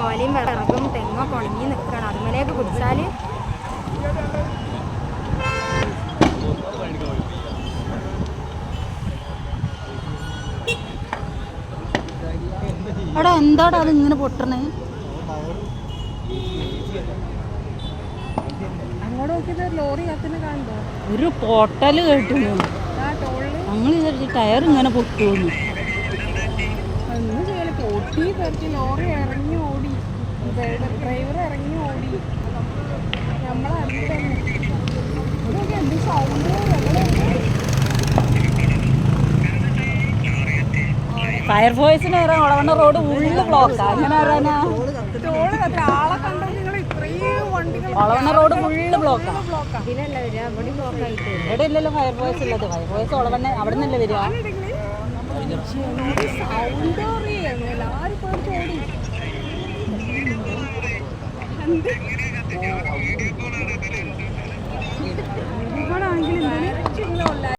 ഓലയും വിറകും തെങ്ങൊക്കെ ഉണങ്ങി നിൽക്കണം. അതുമേലേക്ക് കുടിച്ചാൽ എടാ എന്താടാ അതിങ്ങനെ പൊട്ടണേ? അങ്ങോട്ട് നോക്കിയത് ലോറി കത്തിന് കാണുമ്പോ ഒരു പൊട്ടല് കേട്ടു. ഞങ്ങൾ വിചാരിച്ചു ടയർ ഇങ്ങനെ പൊട്ടുന്നു. ഒന്നും ചെയ്യല, പൊട്ടി തെറിച്ച് ലോറി ഇറങ്ങി ഓടി, ഡ്രൈവർ ഇറങ്ങി ഓടി. നമ്മളെ അടുത്തന്നെ ഇതൊക്കെ എന്ത് സൗണ്ട്. ഫയർഫോഴ്സിന് വരാൻ ഒളവണ്ണ റോഡ് ഫുള്ള് ബ്ലോക്കാ. അങ്ങനെ വരാനാ? ആളെ കണ്ടോ നിങ്ങൾ? ഇത്രയും വണ്ടികൾ ഒളവണ്ണ റോഡ് ഫുള്ള് ബ്ലോക്കാ. ഇതിലല്ല വരിക, ഇവിടെ ബ്ലോക്ക് ആയിട്ട്. ഇവിടെ ഇല്ലല്ലോ ഫയർഫോഴ്സ് ഉള്ളത്. ഫയർഫോഴ്സ് ഒളവണ്ണ അവിടെ നിന്നല്ലേ വരിക. സൗണ്ട് എല്ലാവരും പോയി ഓടി.